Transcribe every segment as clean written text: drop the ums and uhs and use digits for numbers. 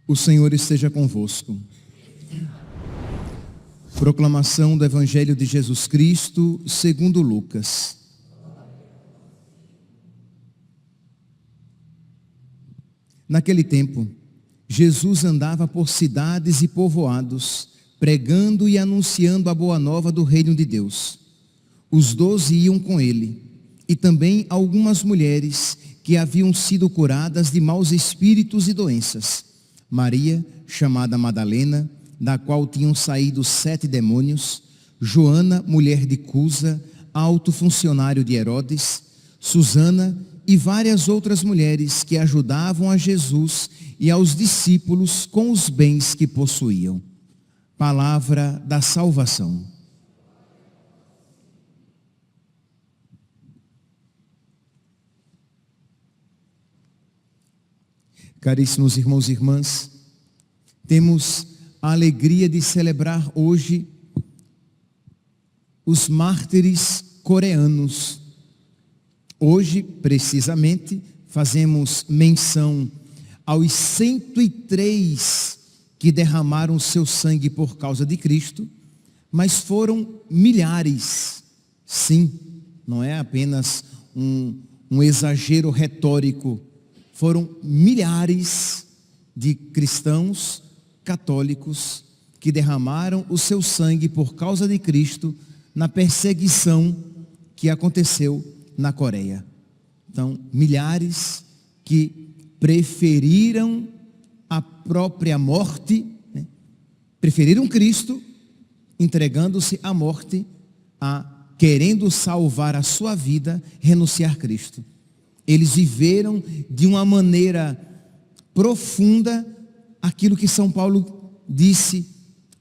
O Senhor esteja convosco. Proclamação do Evangelho de Jesus Cristo, segundo Lucas. Naquele tempo, Jesus andava por cidades e povoados, pregando e anunciando a boa nova do reino de Deus. Os 12 iam com ele, e também algumas mulheres que haviam sido curadas de maus espíritos e doenças. Maria, chamada Madalena, da qual tinham saído 7 demônios, Joana, mulher de Cusa, alto funcionário de Herodes, Susana e várias outras mulheres que ajudavam a Jesus e aos discípulos com os bens que possuíam. Palavra da salvação. Caríssimos irmãos e irmãs, temos a alegria de celebrar hoje os mártires coreanos. Hoje, precisamente, fazemos menção aos 103 que derramaram seu sangue por causa de Cristo, mas foram milhares. Sim, não é apenas um exagero retórico. Foram milhares de cristãos católicos que derramaram o seu sangue por causa de Cristo na perseguição que aconteceu na Coreia. Então, milhares que preferiram a própria morte, preferiram Cristo, entregando-se à morte, querendo salvar a sua vida, renunciar a Cristo. Eles viveram de uma maneira profunda aquilo que São Paulo disse: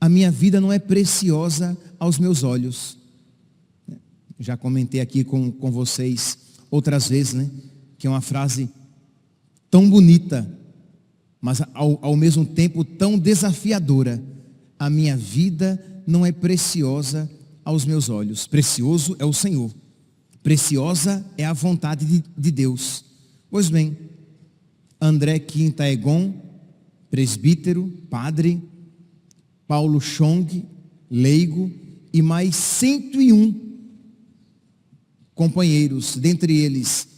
a minha vida não é preciosa aos meus olhos. Já comentei aqui com vocês outras vezes, que é uma frase tão bonita, mas ao mesmo tempo tão desafiadora. A minha vida não é preciosa aos meus olhos. Precioso é o Senhor. Preciosa é a vontade de Deus. Pois bem, André Quintaegon, presbítero, padre, Paulo Chong, leigo, e mais 101 companheiros, dentre eles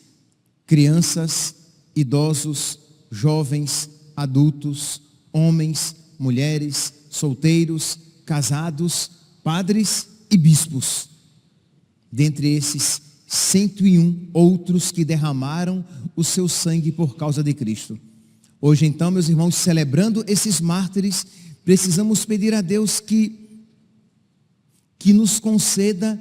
crianças, idosos, jovens, adultos, homens, mulheres, solteiros, casados, padres e bispos. Dentre esses 101 outros que derramaram o seu sangue por causa de Cristo. Hoje então, meus irmãos, celebrando esses mártires, precisamos pedir a Deus que nos conceda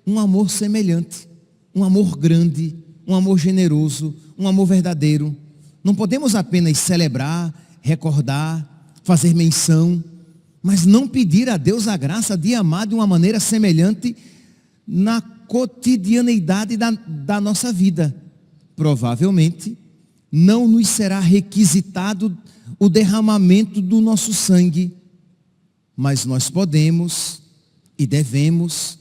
um amor semelhante, um amor grande, um amor generoso, um amor verdadeiro. Não podemos apenas celebrar, recordar, fazer menção, mas não pedir a Deus a graça de amar de uma maneira semelhante na cotidianeidade da nossa vida. Provavelmente não nos será requisitado o derramamento do nosso sangue, mas nós podemos e devemos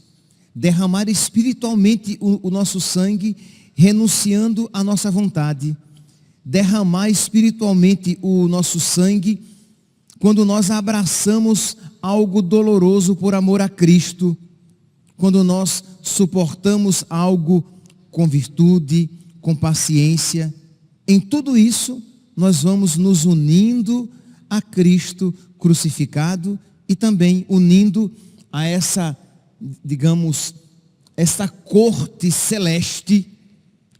derramar espiritualmente o nosso sangue, renunciando à nossa vontade. Derramar espiritualmente o nosso sangue quando nós abraçamos algo doloroso por amor a Cristo, quando nós suportamos algo com virtude, com paciência. Em tudo isso, nós vamos nos unindo a Cristo crucificado e também unindo a essa, digamos, essa corte celeste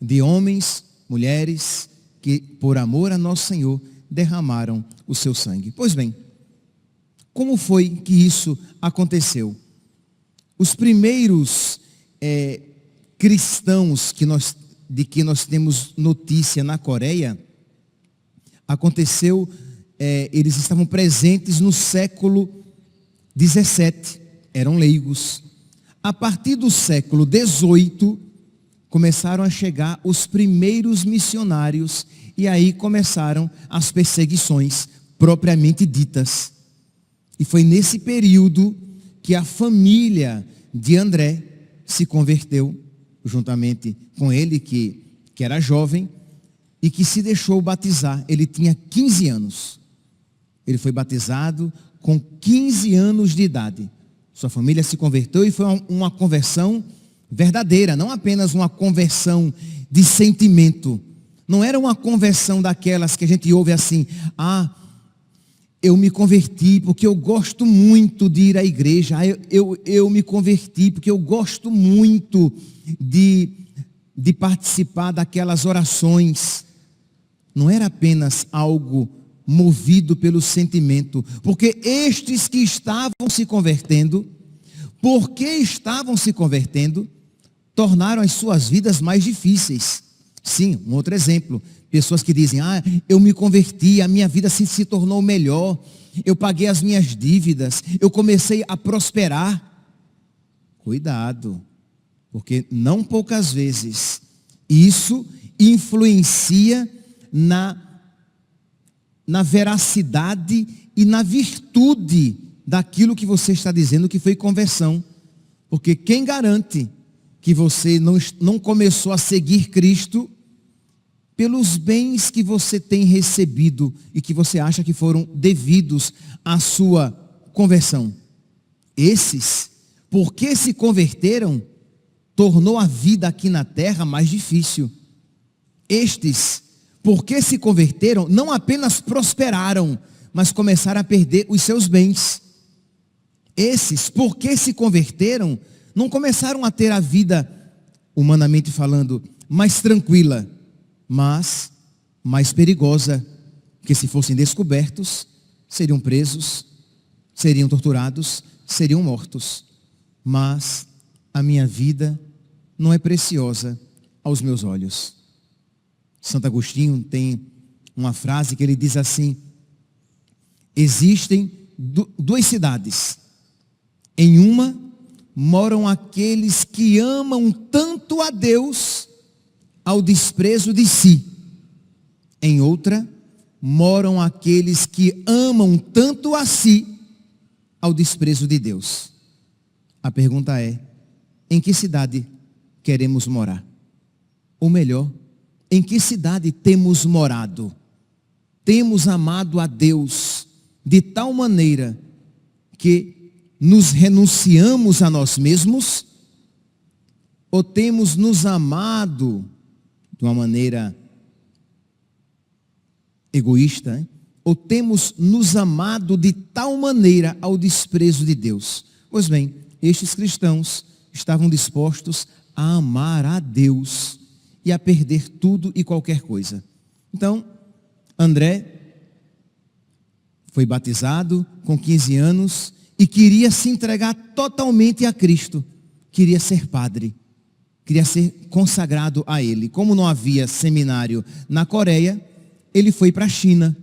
de homens, mulheres, que por amor a nosso Senhor derramaram o seu sangue. Pois bem, como foi que isso aconteceu? Os primeiros cristãos de que nós temos notícia na Coreia, aconteceu, eles estavam presentes no século 17, eram leigos. A partir do século 18, começaram a chegar os primeiros missionários e aí começaram as perseguições propriamente ditas. E foi nesse período que a família de André se converteu, juntamente com ele, que era jovem, e que se deixou batizar. Ele tinha 15 anos. Ele foi batizado com 15 anos de idade. Sua família se converteu e foi uma conversão verdadeira, não apenas uma conversão de sentimento. Não era uma conversão daquelas que a gente ouve assim: eu me converti porque eu gosto muito de ir à igreja. Eu me converti porque eu gosto muito de participar daquelas orações. Não era apenas algo movido pelo sentimento, porque estes que estavam se convertendo, porque estavam se convertendo, tornaram as suas vidas mais difíceis. Sim, um outro exemplo, pessoas que dizem: eu me converti, a minha vida se tornou melhor, eu paguei as minhas dívidas, eu comecei a prosperar. Cuidado, porque não poucas vezes isso influencia na veracidade e na virtude daquilo que você está dizendo que foi conversão. Porque quem garante que você não começou a seguir Cristo pelos bens que você tem recebido e que você acha que foram devidos à sua conversão? Esses, porque se converteram, tornou a vida aqui na terra mais difícil. Estes, porque se converteram, não apenas prosperaram, mas começaram a perder os seus bens. Esses, porque se converteram, não começaram a ter a vida, humanamente falando, mais tranquila, mas mais perigosa, porque se fossem descobertos, seriam presos, seriam torturados, seriam mortos. Mas a minha vida não é preciosa aos meus olhos. Santo Agostinho tem uma frase que ele diz assim: existem duas cidades. Em uma moram aqueles que amam tanto a Deus ao desprezo de si. Em outra moram aqueles que amam tanto a si ao desprezo de Deus. A pergunta é: em que cidade queremos morar? Ou melhor, em que cidade temos morado? Temos amado a Deus de tal maneira que nos renunciamos a nós mesmos? Ou temos nos amado de uma maneira egoísta, hein? Ou temos nos amado de tal maneira ao desprezo de Deus? Pois bem, estes cristãos estavam dispostos a amar a Deus e a perder tudo e qualquer coisa. Então, André foi batizado com 15 anos e queria se entregar totalmente a Cristo. Queria ser padre, queria ser consagrado a Ele. Como não havia seminário na Coreia, ele foi para a China.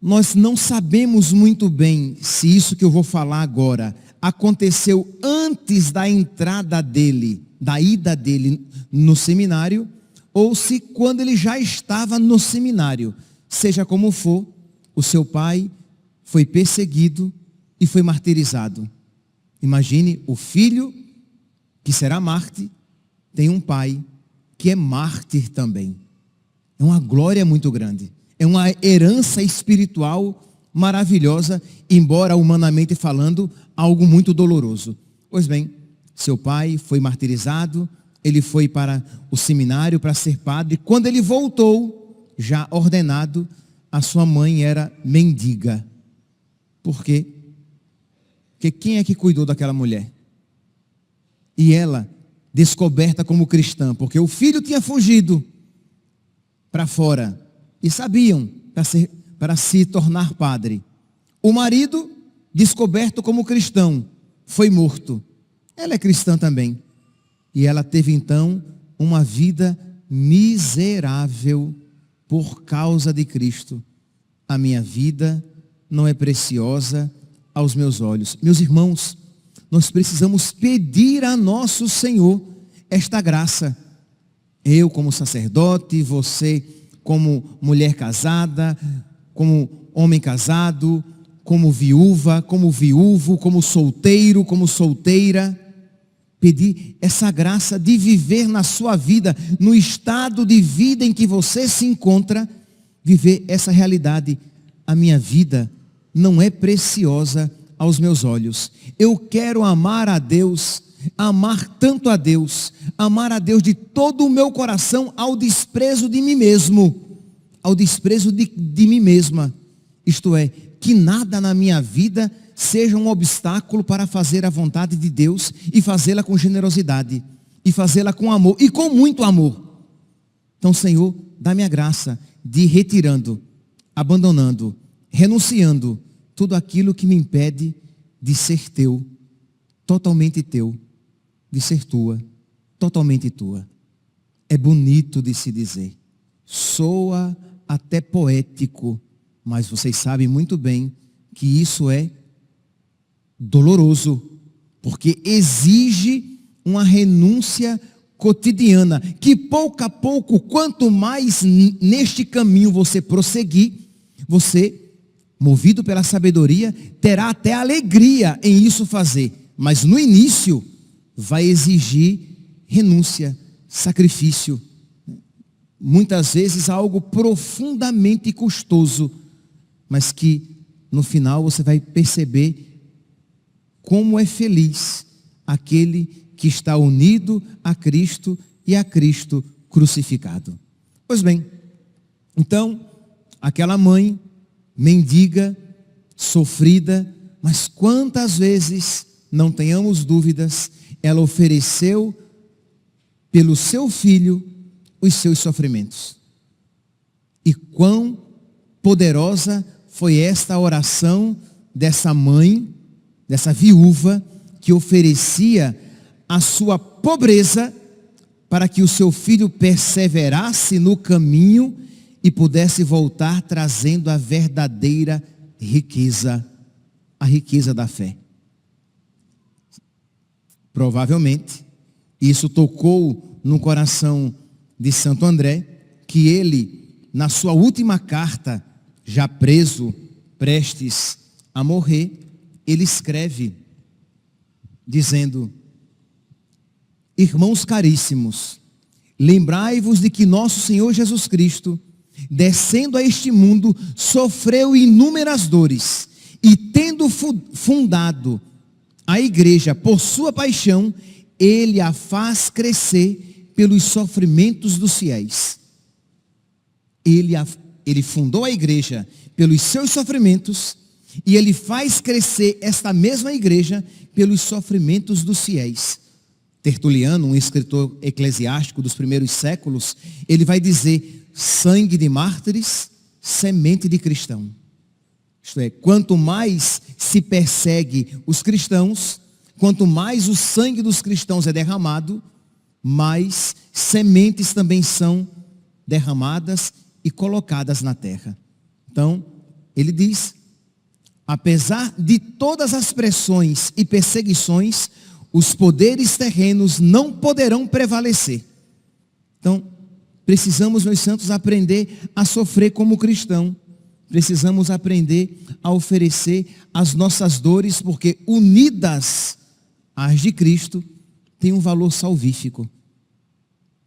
Nós não sabemos muito bem se isso que eu vou falar agora aconteceu antes da entrada dele, da ida dele no seminário, ou se quando ele já estava no seminário. Seja como for, o seu pai foi perseguido e foi martirizado. Imagine, o filho que será mártir tem um pai que é mártir também. É uma glória muito grande, é uma herança espiritual maravilhosa, embora humanamente falando, algo muito doloroso. Pois bem, seu pai foi martirizado, ele foi para o seminário para ser padre. Quando ele voltou, já ordenado, a sua mãe era mendiga. Por quê? Porque quem é que cuidou daquela mulher? E ela, descoberta como cristã, porque o filho tinha fugido para fora, e sabiam, para se tornar padre. O marido, descoberto como cristão, foi morto. Ela é cristã também. E ela teve então uma vida miserável por causa de Cristo. A minha vida não é preciosa aos meus olhos. Meus irmãos, nós precisamos pedir a nosso Senhor esta graça. Eu como sacerdote, você como mulher casada, como homem casado, como viúva, como viúvo, como solteiro, como solteira, pedir essa graça de viver na sua vida, no estado de vida em que você se encontra, viver essa realidade. A minha vida não é preciosa aos meus olhos. Eu quero amar a Deus, amar tanto a Deus, amar a Deus de todo o meu coração, ao desprezo de mim mesmo, ao desprezo de mim mesma. Isto é, que nada na minha vida seja um obstáculo para fazer a vontade de Deus e fazê-la com generosidade, e fazê-la com amor, e com muito amor. Então, Senhor, dá-me a graça de ir retirando, abandonando, renunciando tudo aquilo que me impede de ser teu, totalmente teu, de ser tua, totalmente tua. É bonito de se dizer, soa até poético, mas vocês sabem muito bem que isso é doloroso, porque exige uma renúncia cotidiana, que pouco a pouco, quanto mais neste caminho você prosseguir, você, movido pela sabedoria, terá até alegria em isso fazer, mas no início vai exigir renúncia, sacrifício, muitas vezes algo profundamente custoso, mas que no final você vai perceber como é feliz aquele que está unido a Cristo e a Cristo crucificado. Pois bem, então, aquela mãe mendiga, sofrida, mas quantas vezes, não tenhamos dúvidas, ela ofereceu pelo seu filho os seus sofrimentos. E quão poderosa foi esta oração dessa mãe, dessa viúva, que oferecia a sua pobreza para que o seu filho perseverasse no caminho e pudesse voltar trazendo a verdadeira riqueza, a riqueza da fé. Provavelmente, isso tocou no coração de Santo André, que ele, na sua última carta, já preso, prestes a morrer, ele escreve, dizendo: irmãos caríssimos, lembrai-vos de que nosso Senhor Jesus Cristo, descendo a este mundo, sofreu inúmeras dores, e tendo fundado a igreja por sua paixão, ele a faz crescer pelos sofrimentos dos fiéis. Ele fundou a igreja pelos seus sofrimentos, e ele faz crescer esta mesma igreja pelos sofrimentos dos fiéis. Tertuliano, um escritor eclesiástico dos primeiros séculos, ele vai dizer: sangue de mártires, semente de cristão. Isto é, quanto mais se persegue os cristãos, quanto mais o sangue dos cristãos é derramado, mais sementes também são derramadas e colocadas na terra. Então, ele diz: apesar de todas as pressões e perseguições, os poderes terrenos não poderão prevalecer. Então, precisamos, meus santos, aprender a sofrer como cristão. Precisamos aprender a oferecer as nossas dores, porque unidas às de Cristo, tem um valor salvífico.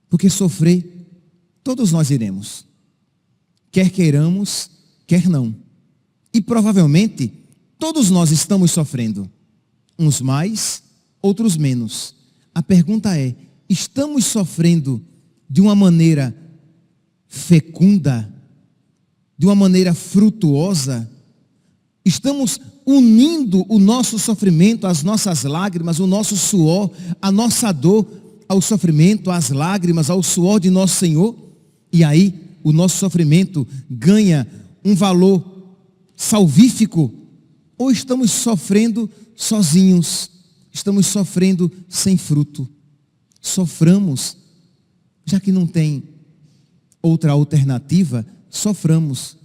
Porque sofrer, todos nós iremos. Quer queiramos, quer não. E provavelmente, todos nós estamos sofrendo. Uns mais, outros menos. A pergunta é: estamos sofrendo de uma maneira fecunda? De uma maneira frutuosa? Estamos unindo o nosso sofrimento, as nossas lágrimas, o nosso suor, a nossa dor, ao sofrimento, às lágrimas, ao suor de nosso Senhor? E aí, o nosso sofrimento ganha um valor salvífico? Ou estamos sofrendo sozinhos? Estamos sofrendo sem fruto? Soframos, já que não tem outra alternativa, soframos.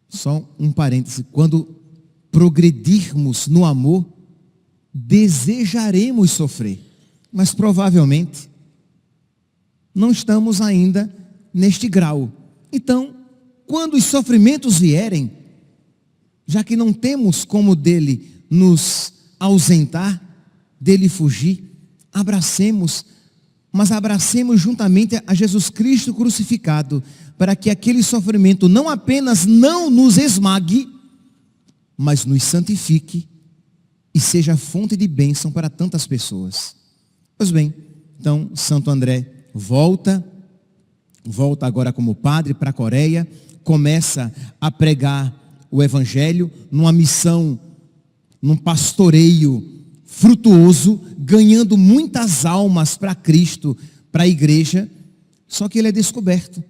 Só um parêntese: quando progredirmos no amor, desejaremos sofrer. Mas provavelmente não estamos ainda neste grau. Então, quando os sofrimentos vierem, já que não temos como dele nos ausentar, dele fugir, abracemos, mas abracemos juntamente a Jesus Cristo crucificado, para que aquele sofrimento não apenas não nos esmague, mas nos santifique e seja fonte de bênção para tantas pessoas. Pois bem, então Santo André volta agora como padre para a Coreia, começa a pregar o Evangelho numa missão, num pastoreio frutuoso, ganhando muitas almas para Cristo, para a igreja. Só que ele é descoberto.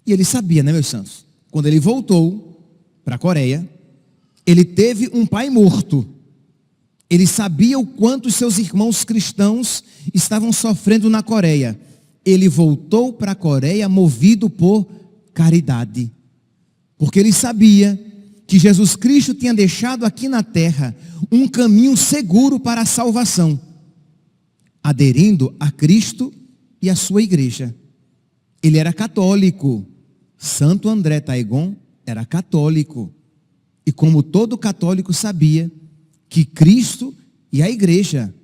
E ele sabia, né, meus santos? Quando ele voltou para a Coreia, ele teve um pai morto. Ele sabia o quanto os seus irmãos cristãos estavam sofrendo na Coreia. Ele voltou para a Coreia movido por caridade. Porque ele sabia que Jesus Cristo tinha deixado aqui na terra um caminho seguro para a salvação, aderindo a Cristo e a sua igreja. Ele era católico. Santo André Taegon era católico. E como todo católico sabia que Cristo e a igreja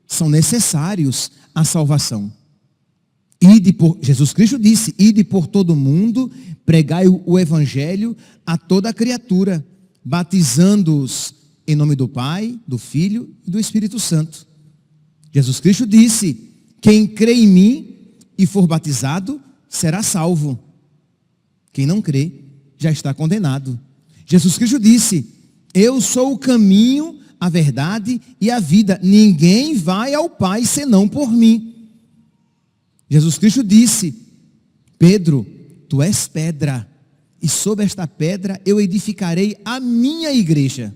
são necessários à salvação. Jesus Cristo disse, ide por todo mundo, pregai o evangelho a toda criatura, batizando-os em nome do Pai, do Filho e do Espírito Santo. Jesus Cristo disse, quem crê em mim e for batizado, será salvo. Quem não crê, já está condenado. Jesus Cristo disse, eu sou o caminho, a verdade e a vida. Ninguém vai ao Pai senão por mim. Jesus Cristo disse, Pedro, tu és pedra, e sobre esta pedra eu edificarei a minha igreja.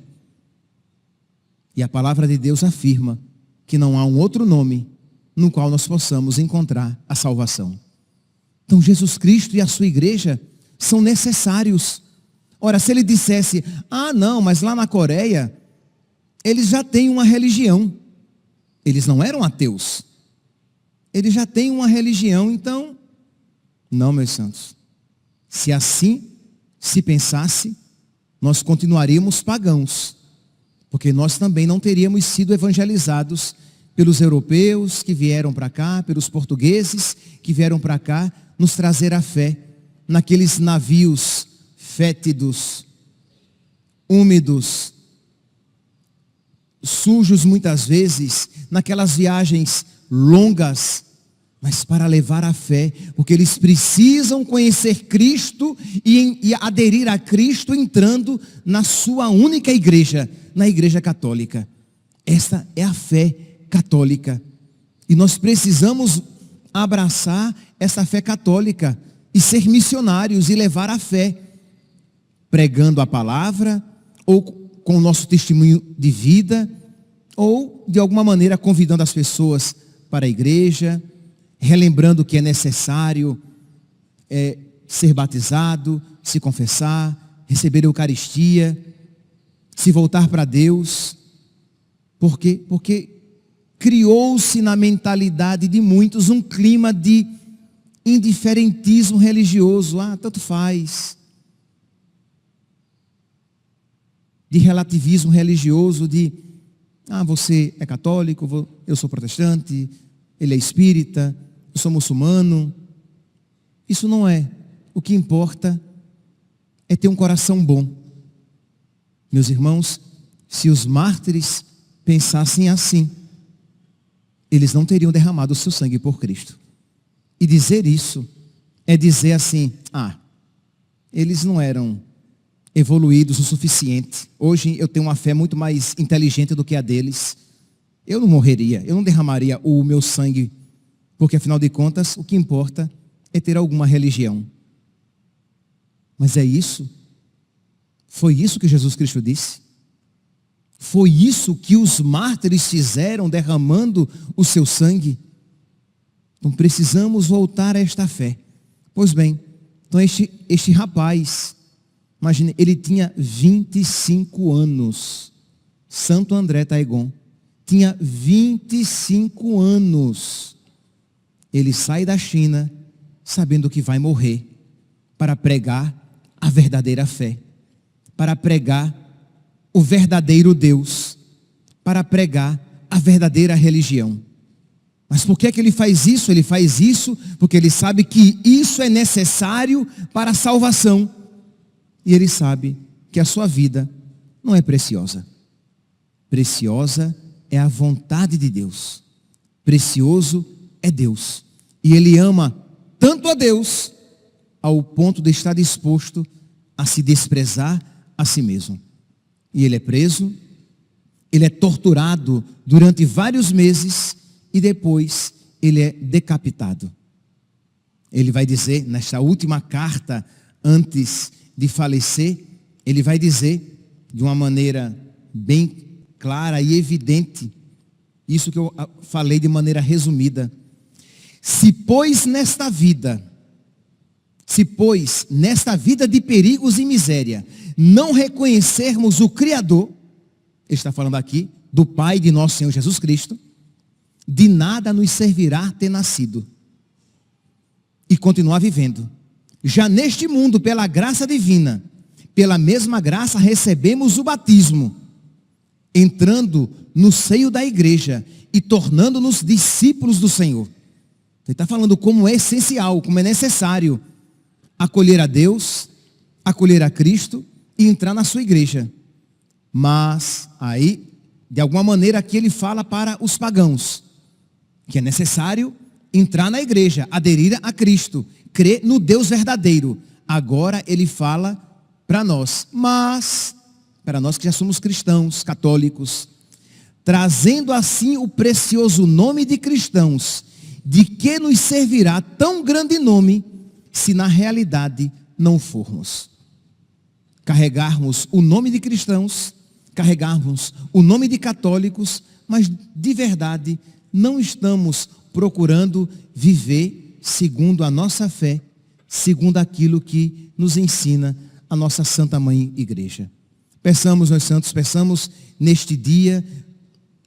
E a palavra de Deus afirma que não há um outro nome no qual nós possamos encontrar a salvação. Então Jesus Cristo e a sua igreja são necessários. Ora, se ele dissesse, não, mas lá na Coreia, eles já têm uma religião. Eles não eram ateus. Eles já têm uma religião, então... Não, meus santos. Se assim se pensasse, nós continuaríamos pagãos. Porque nós também não teríamos sido evangelizados pelos europeus que vieram para cá, pelos portugueses que vieram para cá nos trazer a fé. Naqueles navios fétidos, úmidos, sujos muitas vezes, naquelas viagens longas, mas para levar a fé, porque eles precisam conhecer Cristo e aderir a Cristo entrando na sua única igreja, na igreja católica. Esta é a fé católica. E nós precisamos abraçar essa fé católica e ser missionários e levar a fé, pregando a palavra, ou com o nosso testemunho de vida, ou de alguma maneira convidando as pessoas para a igreja, relembrando que é necessário ser batizado, se confessar, receber a Eucaristia, se voltar para Deus. Porque criou-se na mentalidade de muitos um clima de indiferentismo religioso. Tanto faz. De relativismo religioso, de você é católico, eu sou protestante, ele é espírita, eu sou muçulmano. Isso não é. O que importa é ter um coração bom. Meus irmãos, se os mártires pensassem assim, eles não teriam derramado o seu sangue por Cristo. E dizer isso é dizer assim, eles não eram evoluídos o suficiente. Hoje eu tenho uma fé muito mais inteligente do que a deles. Eu não morreria, eu não derramaria o meu sangue, porque afinal de contas o que importa é ter alguma religião. Mas é isso? Foi isso que Jesus Cristo disse? Foi isso que os mártires fizeram derramando o seu sangue? Então precisamos voltar a esta fé. Pois bem, então este rapaz, imagine, ele tinha 25 anos. Santo André Taegon tinha 25 anos. Ele sai da China sabendo que vai morrer para pregar a verdadeira fé, para pregar o verdadeiro Deus, para pregar a verdadeira religião. Mas por que ele faz isso? Ele faz isso porque ele sabe que isso é necessário para a salvação. E ele sabe que a sua vida não é preciosa. Preciosa é a vontade de Deus. Precioso é Deus. E ele ama tanto a Deus, ao ponto de estar disposto a se desprezar a si mesmo. E ele é preso, ele é torturado durante vários meses e depois ele é decapitado. Ele vai dizer, nesta última carta, antes de falecer, ele vai dizer de uma maneira bem clara e evidente, isso que eu falei de maneira resumida: se pois nesta vida de perigos e miséria, não reconhecermos o Criador, ele está falando aqui do Pai de nosso Senhor Jesus Cristo, de nada nos servirá ter nascido e continuar vivendo. Já neste mundo, pela graça divina, pela mesma graça recebemos o batismo, entrando no seio da igreja e tornando-nos discípulos do Senhor. Ele está falando como é essencial, como é necessário acolher a Deus, acolher a Cristo e entrar na sua igreja. Mas aí, de alguma maneira, aqui ele fala para os pagãos que é necessário entrar na igreja, aderir a Cristo, crer no Deus verdadeiro. Agora ele fala para nós, mas para nós que já somos cristãos, católicos, trazendo assim o precioso nome de cristãos, de que nos servirá tão grande nome, se na realidade não formos? Carregarmos o nome de cristãos, carregarmos o nome de católicos, mas de verdade não estamos procurando viver segundo a nossa fé, segundo aquilo que nos ensina a nossa Santa Mãe Igreja. Peçamos, meus santos, peçamos neste dia,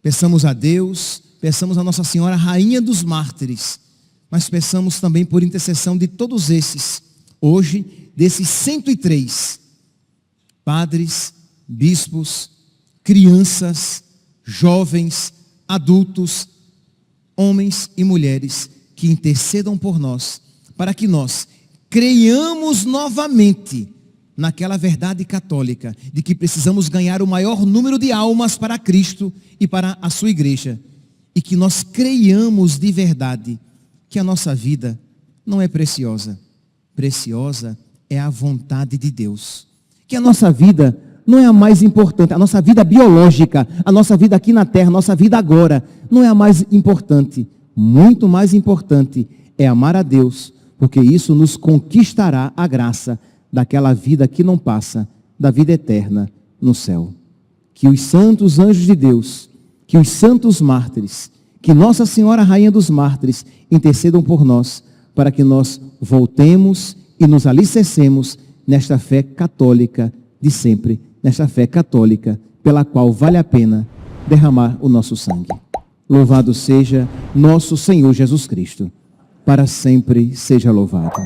peçamos a Deus, peçamos a Nossa Senhora, Rainha dos Mártires, mas peçamos também por intercessão de todos esses, hoje, desses 103, padres, bispos, crianças, jovens, adultos, homens e mulheres, que intercedam por nós, para que nós creiamos novamente naquela verdade católica, de que precisamos ganhar o maior número de almas para Cristo e para a sua igreja, e que nós creiamos de verdade que a nossa vida não é preciosa. Preciosa é a vontade de Deus. Que a nossa vida não é a mais importante, a nossa vida biológica, a nossa vida aqui na terra, a nossa vida agora, não é a mais importante. Muito mais importante é amar a Deus, porque isso nos conquistará a graça daquela vida que não passa, da vida eterna no céu. Que os santos anjos de Deus, que os santos mártires, que Nossa Senhora Rainha dos Mártires intercedam por nós, para que nós voltemos e nos alicercemos nesta fé católica de sempre, nesta fé católica pela qual vale a pena derramar o nosso sangue. Louvado seja nosso Senhor Jesus Cristo. Para sempre seja louvado.